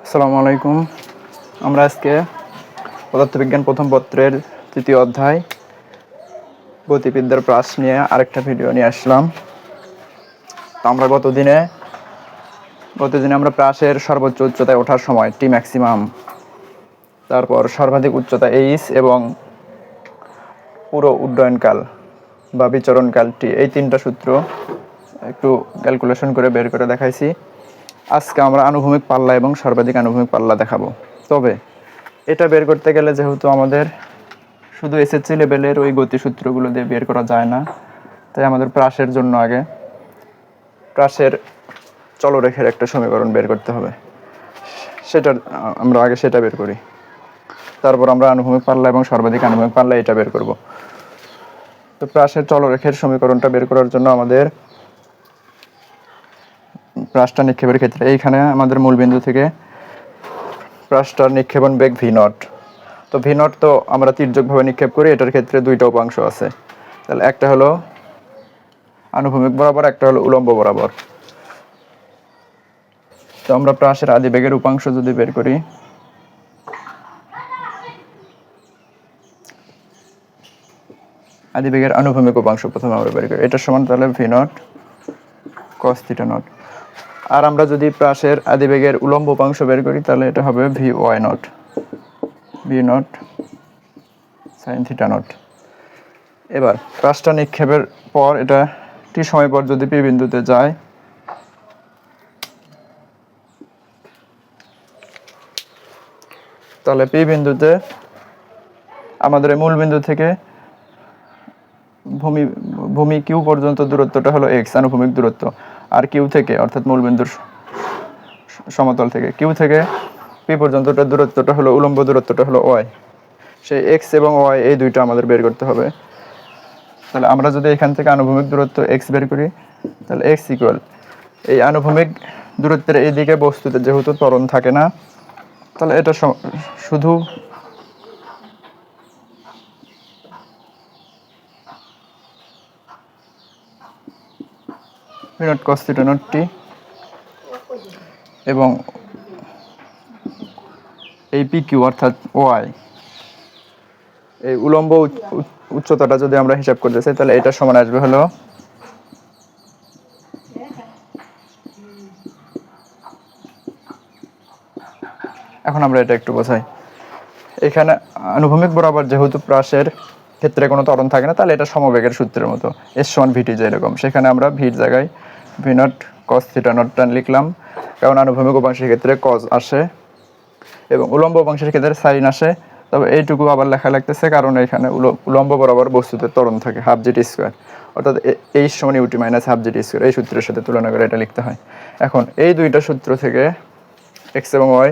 আসসালামু আলাইকুম। আমরা আজকে পদার্থবিজ্ঞান প্রথম পত্রের তৃতীয় অধ্যায় গতিবিদ্যার প্রাস নিয়ে আরেকটা ভিডিও নিয়ে আসলাম। তো আমরা গতদিনে আমরা প্রাসের সর্বোচ্চ উচ্চতায় ওঠার সময় টি ম্যাক্সিমাম, তারপর সর্বাধিক উচ্চতা এইচ এবং পুরো উড্ডয়নকাল বা বিচরণকাল টি, এই তিনটা সূত্র একটু ক্যালকুলেশন করে বের করে দেখাইছি। আজকে আমরা আনুভূমিক পাল্লা এবং সর্বাধিক আনুভূমিক পাল্লা দেখাবো। তবে এটা বের করতে গেলে যেহেতু আমাদের শুধু এসএসসি লেভেলের ওই গতিসূত্রগুলো দিয়ে বের করা যায় না, তাই আমাদের প্রাসের জন্য আগে প্রাসের চলরেখের একটা সমীকরণ বের করতে হবে। আমরা আগে সেটা বের করি, তারপর আমরা আনুভূমিক পাল্লা এবং সর্বাধিক আনুভূমিক পাল্লা এটা বের করব। তো প্রাসের চলরেখের সমীকরণটা বের করার জন্য আমাদের প্রাসটা নিক্ষেপের ক্ষেত্রে এইখানে আমাদের মূলবিন্দু থেকে প্রাসটার নিক্ষেপণ বেগ ভি নট। তো ভি নট তো আমরা তির্যকভাবে নিক্ষেপ করি, এটার ক্ষেত্রে দুইটা উপাংশ আছে। তাহলে একটা হলো আনুভূমিক বরাবর, একটা হলো উলম্ব বরাবর। তো আমরা প্রাসের আদিবেগের উপাংশ যদি বের করি, আদিবেগের আনুভূমিক উপাংশ প্রথমে আমরা বের করি, এটা সমান তাহলে v naught cos theta naught. আর আমরা যদি প্রাসের আদিবেগের উলম্ব উপাংশ বের করি তাহলে এটা হবে v y naught, v naught sine theta naught. এবার প্রাসটা নিক্ষেপের পর এটা টি সময় পর যদি পি বিন্দুতে যায়, তাহলে পি বিন্দুতে আমাদের মূল বিন্দু থেকে ভূমি কিউ পর্যন্ত দূরত্বটা হলো এক্স, আনুভূমিক দূরত্ব। আর কিউ থেকে, অর্থাৎ মূল বিন্দুর সমতল থেকে কিউ থেকে পি পর্যন্ত দূরত্বটা হলো, উলম্ব দূরত্বটা হলো ওয়াই। সেই এক্স এবং ওয়াই এই দুইটা আমাদের বের করতে হবে। তাহলে আমরা যদি এখান থেকে আনুভূমিক দূরত্ব এক্স বের করি, তাহলে এক্স ইকুয়াল এই আনুভূমিক দূরত্বের এইদিকে বস্তুতে যেহেতু ত্বরণ থাকে না, তাহলে এটা শুধু v naught cos theta naught t, এবং এই পি কিউ অর্থাৎ ওয়াই এই উলম্ব উচ্চতাটা যদি আমরা হিসাব করতে চাই, তাহলে এটা সমান আসবে হলো এখন আমরা এটা একটু বোঝাই। এখানে আনুভূমিক বরাবর যেহেতু প্রাসের ক্ষেত্রে কোনো ত্বরণ থাকে না, তাহলে এটা সমবেগের সূত্রের মতো, এস সমান ভিটি যেরকম, সেখানে আমরা ভির জায়গায় ভি নট কস থিটা নটটা লিখলাম, কারণ আনুভূমিক উপাংশের ক্ষেত্রে কজ আসে এবং উলম্ব উপাংশের ক্ষেত্রে সাইন আসে। তবে এইটুকু আবার লেখা লাগতেছে কারণ এখানে উলম্ব বরাবর বস্তুতে ত্বরণ থাকে, হাফ জিটি স্কোয়ার, অর্থাৎ এইচ সমান ut minus half gt square, এই সূত্রের সাথে তুলনা করে এটা লিখতে হয়। এখন এই দুইটা সূত্র থেকে এক্স এবং ওয়াই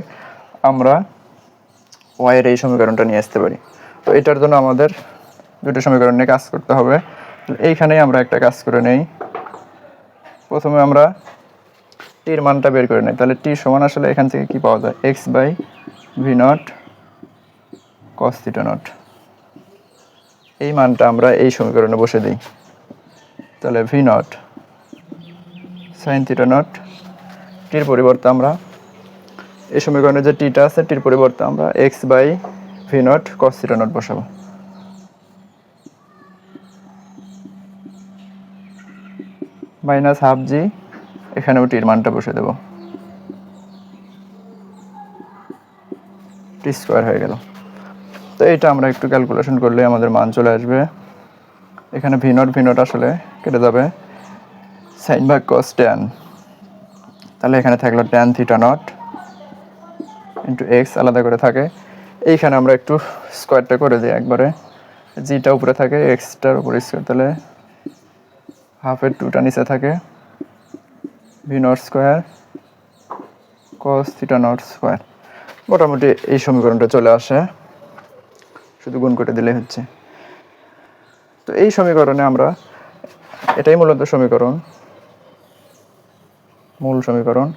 আমরা ওয়াইয়ের এই সমীকরণটা নিয়ে আসতে পারি। তো এটার জন্য আমাদের দুটো সমীকরণ নিয়ে কাজ করতে হবে। এইখানেই আমরা একটা কাজ করে নেই। প্রথমে আমরা টির মানটা বের করে নেই। তাহলে টি সমান আসলে এখান থেকে কি পাওয়া যায়, x by v naught cos theta naught. এই মানটা আমরা এই সমীকরণে বসে দিই। তাহলে v naught sine theta naught, টির পরিবর্তে আমরা এই সমীকরণে যে টিটা আছে, টির পরিবর্তে আমরা x by v naught cos theta naught বসাবো। মাইনাস হাফ জি, এখানেও টির মানটা বসে দেব, টি স্কোয়ার হয়ে গেল। তো এইটা আমরা একটু ক্যালকুলেশন করলে আমাদের মান চলে আসবে। এখানে ভি নট আসলে কেটে যাবে, সাইন ভাগ কস ট্যান, তাহলে এখানে থাকলো tan theta not into x আলাদা করে থাকে। এইখানে আমরা একটু স্কোয়ারটা করে দিই একবারে, জিটা উপরে থাকে, এক্সটার উপরে স্কোয়ার, তাহলে হাফের টুটা নিচে থাকে, v naught square cos theta not square. মোটামুটি এই সমীকরণটা চলে আসে, শুধু গুণ করে দিলেই হচ্ছে। তো এই সমীকরণে আমরা, এটাই মূলত সমীকরণ, মূল সমীকরণ।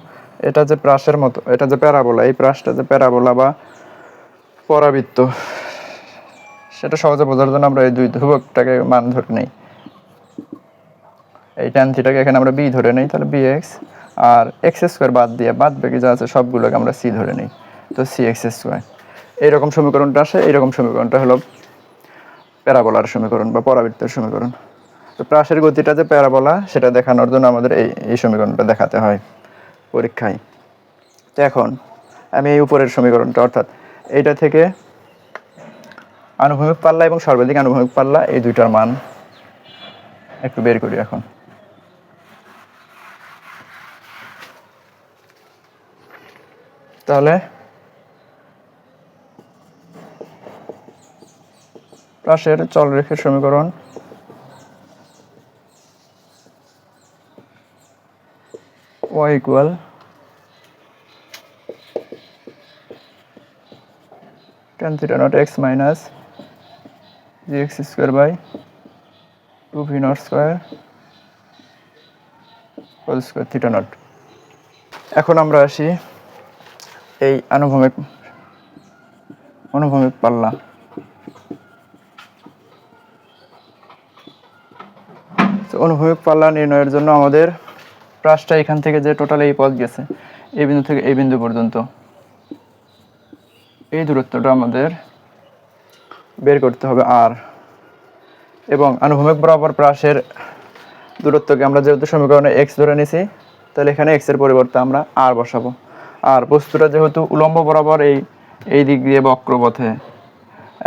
এটা যে প্রাসের মতো, এটা যে প্যারাবোলা, এই প্রাসটা যে প্যারাবোলা বা পরাবৃত্ত, সেটা সহজে বোঝার জন্য আমরা এই দুই ধ্রুবকটাকে মান ধরে নেই। এই ট্যান থিটাকে এখানে আমরা বি ধরে নেই, তাহলে বি এক্স আর এক্স স্কোয়ার বাদ বাকি যা আছে সবগুলোকে আমরা সি ধরে নিই, তো সি এক্স স্কোয়ার। এইরকম সমীকরণটা আসে, এইরকম সমীকরণটা হলো প্যারাবোলার সমীকরণ বা পরাবৃত্তের সমীকরণ। তো প্রাসের গতিটা যে প্যারাবোলা সেটা দেখানোর জন্য আমাদের এই সমীকরণটা দেখাতে হয় পরীক্ষায়। তো এখন আমি এই উপরের সমীকরণটা অর্থাৎ এইটা থেকে আনুভূমিক পাল্লা এবং সর্বাধিক আনুভূমিক পাল্লা এই দুইটার মান একটু বের করি এখন। তাহলে প্রাসের চলরেখের সমীকরণ y equal tan theta naught x minus gx square by 2v naught square whole square theta naught। এখন আমরা আসি এই অনুভূমিক পাল্লা। তো অনুভূমিক পাল্লা নির্ণয়ের জন্য আমাদের প্রাসটা এখান থেকে যে টোটাল এই পথ গেছে এই বিন্দু থেকে এই বিন্দু পর্যন্ত এই দূরত্বটা আমাদের বের করতে হবে আর, এবং আনুভূমিক বরাবর প্রাসের দূরত্বকে আমরা যেহেতু সমীকরণে এক্স ধরে নিছি, তাহলে এখানে এক্স এর পরিবর্তে আমরা আর বসাবো। আর বস্তুটা যেহেতু উলম্ব বরাবর এই দিক দিয়ে বক্রপথে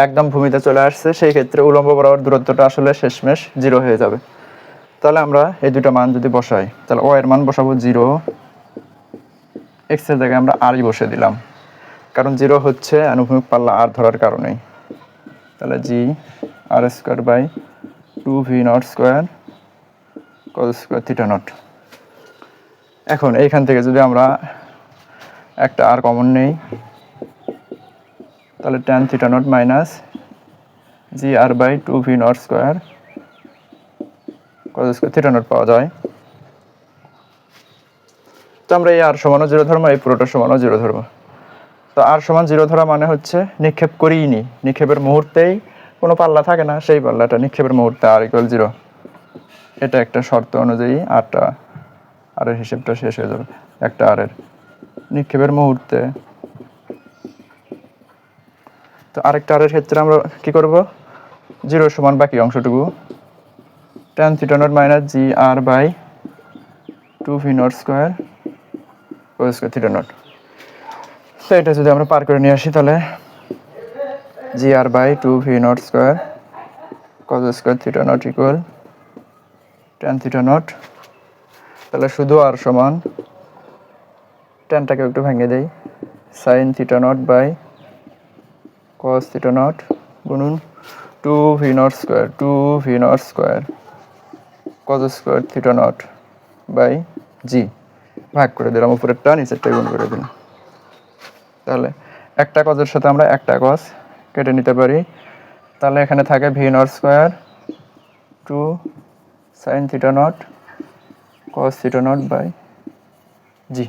একদম ভূমিতে চলে আসছে, সেই ক্ষেত্রে উলম্ব বরাবর দূরত্বটা আসলে শেষমেশ 0 হয়ে যাবে। তাহলে আমরা এই দুটো মান যদি বসাই, তাহলে ও এর মান বসাবো 0, এক্স এর জায়গায় আমরা আরই বসে দিলাম, কারণ 0 হচ্ছে আনুভূমিক পাল্লা আর ধরার কারণেই। তাহলে g r square by 2v naught square cos square theta naught. এখন এইখান থেকে যদি আমরা একটা আর কমন নেই, তাহলে tan theta naught minus g R by 2v naught square cos square theta naught পাওয়া যায়। তো আমরা এই আর সমানও 0 ধরবো, এই পুরোটা সমানও 0 ধরবো। তো আর সমান 0 ধরা মানে হচ্ছে নিক্ষেপ করিনি, নিক্ষেপের মুহূর্তেই কোনো পাল্লা থাকে না, সেই পাল্লাটা নিক্ষেপের মুহূর্তে আর ইকুয়াল 0। এটা একটা শর্ত অনুযায়ী আরের হিসেবটা শেষ হয়ে যাবে। একটা আরের নিক্ষেপের মুহূর্তে, তো আরেকটা আরের ক্ষেত্রে আমরা কি করব, 0 সমান বাকি অংশটুকু tan theta naught minus g R by 2v naught square cos square theta naught. তো এটা যদি আমরা পার করে নিয়ে আসি, তাহলে g R by 2v naught square cos square theta naught equal tan theta naught. তাহলে শুধু আর সমান ট্যানটাকে একটু ভেঙে দেই, sine theta naught by cos theta naught গুণন 2v naught square cos square theta naught by g, ভাগ করে দিলাম, উপরেরটা নিচেরটা গুণ করে দিলাম। তাহলে একটা কজের সাথে আমরা একটা কজ কেটে নিতে পারি, তাহলে এখানে থাকে v naught square 2 sine theta naught cos theta naught by g.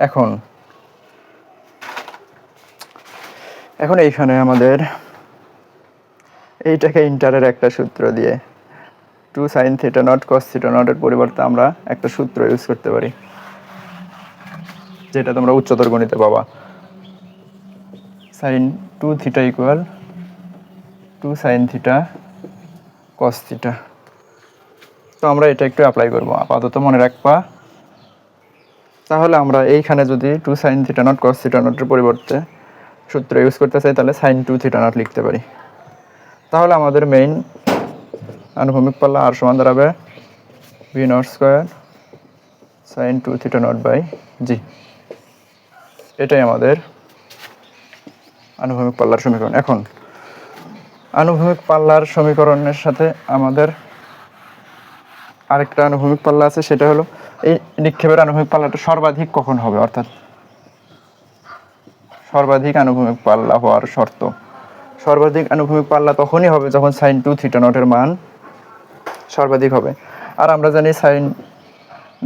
এখন এইখানে আমাদের এইটাকে ইন্টারের একটা সূত্র দিয়ে 2 sine theta naught cos theta নটের পরিবর্তে আমরা একটা সূত্র ইউজ করতে পারি, যেটা তোমরা উচ্চতর গণিতে পাবা। Sine 2 theta equal 2 sine theta cos theta. তো আমরা এটা একটু অ্যাপ্লাই করবো, আপাতত মনে রাখবা। তাহলে আমরা এইখানে যদি 2 sine theta naught cos theta নটের পরিবর্তে সূত্র ইউজ করতে চাই, তাহলে সাইন 2 থিটা নট লিখতে পারি। তাহলে আমাদের মেইন আনুভূমিক পাল্লা আর সমান দাঁড়াবে v naught square sine 2 theta naught by g. এটাই আমাদের আনুভূমিক পাল্লার সমীকরণ। এখন আনুভূমিক পাল্লার সমীকরণের সাথে আমাদের আরেকটা আনুভূমিক পাল্লা আছে, সেটা হলো এই নিক্ষেপের আনুভূমিক পাল্লাটা সর্বাধিক কখন হবে, অর্থাৎ সর্বাধিক আনুভূমিক পাল্লা হওয়ার শর্ত। সর্বাধিক আনুভূমিক পাল্লা তখনই হবে যখন সাইন 2 থিটা নটের মান সর্বাধিক হবে। আর আমরা জানি সাইন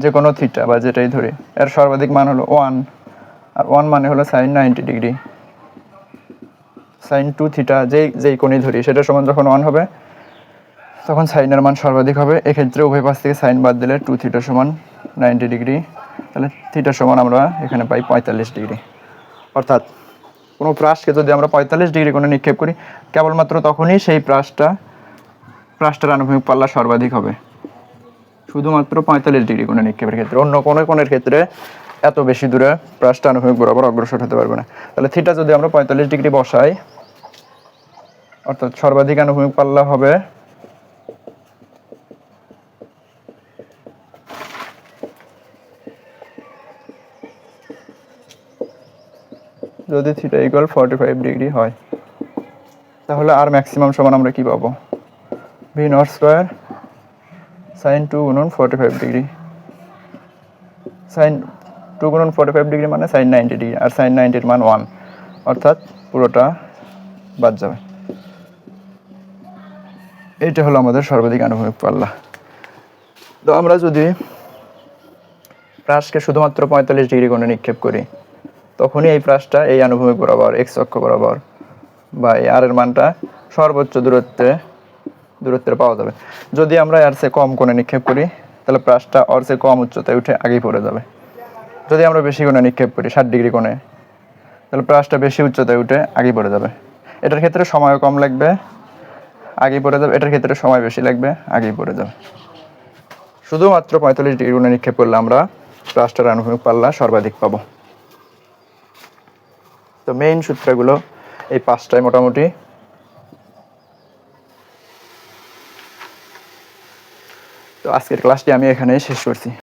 যে কোনো থিটা বা যেটাই ধরি এর সর্বাধিক মান হলো 1, আর 1 মানে হলো সাইন 90 ডিগ্রি। সাইন 2 থিটা যেই কোণই ধরি সেটা সমান যখন 1 হবে তখন সাইনের মান সর্বাধিক হবে। এক্ষেত্রে উভয় পাশ থেকে সাইন বাদ দিলে 2 থিটা সমান 90 ডিগ্রি, তাহলে থিটা সমান আমরা এখানে পাই 45 ডিগ্রি। অর্থাৎ কোনো প্রাসকে যদি আমরা 45 ডিগ্রি কোণে নিক্ষেপ করি, কেবলমাত্র তখনই সেই প্রাসটার আনুভূমিক পাল্লা সর্বাধিক হবে, শুধুমাত্র 45 ডিগ্রি কোণে নিক্ষেপের ক্ষেত্রে। অন্য কোনো কোণের ক্ষেত্রে এত বেশি দূরে প্রাসটা আনুভূমিক বরাবর অগ্রসর হতে পারবে না। তাহলে থিটা যদি আমরা 45 ডিগ্রি বসাই, অর্থাৎ সর্বাধিক আনুভূমিক পাল্লা হবে যদি থিটা ইকুয়াল 45 ডিগ্রি হয়, তাহলে আর ম্যাক্সিমাম সমান আমরা কি পাবো? ভি নট স্কোয়ার সাইন 2 গুণন 45 ডিগ্রি। সাইন 2 গুণন 45 ডিগ্রি মানে সাইন 90 ডিগ্রি, আর সাইন 90-র মান 1, অর্থাৎ পুরোটা বাদ যাবে। এইটা হলো আমাদের সর্বাধিক আনুভূমিক পাল্লা। তো আমরা যদি প্রাসকে শুধুমাত্র 45 ডিগ্রি কোণে নিক্ষেপ করি, তখনই এই প্রাসটা এই আনুভূমিক বরাবর এক্স অক্ষ বরাবর বা এই আর এর মানটা সর্বোচ্চ দূরত্বের পাওয়া যাবে। যদি আমরা এর চেয়ে কম কোণে নিক্ষেপ করি, তাহলে প্রাসটা ওর চেয়ে কম উচ্চতায় উঠে আগেই পড়ে যাবে। যদি আমরা বেশি কোণে নিক্ষেপ করি 60 ডিগ্রি কোণে, তাহলে প্রাসটা বেশি উচ্চতায় উঠে আগেই পড়ে যাবে। এটার ক্ষেত্রে সময়ও কম লাগবে, আগেই পড়ে যাবে। এটার ক্ষেত্রে সময় বেশি লাগবে, আগেই পড়ে যাবে। শুধুমাত্র 45 ডিগ্রি কোণে নিক্ষেপ করলে আমরা প্রাসটার আনুভূমিক পাল্লা সর্বাধিক পাবো। তো মেইন সূত্রগুলো এই 5টায় মোটামুটি। তো আজকের ক্লাসটি আমি এখানেই শেষ করছি।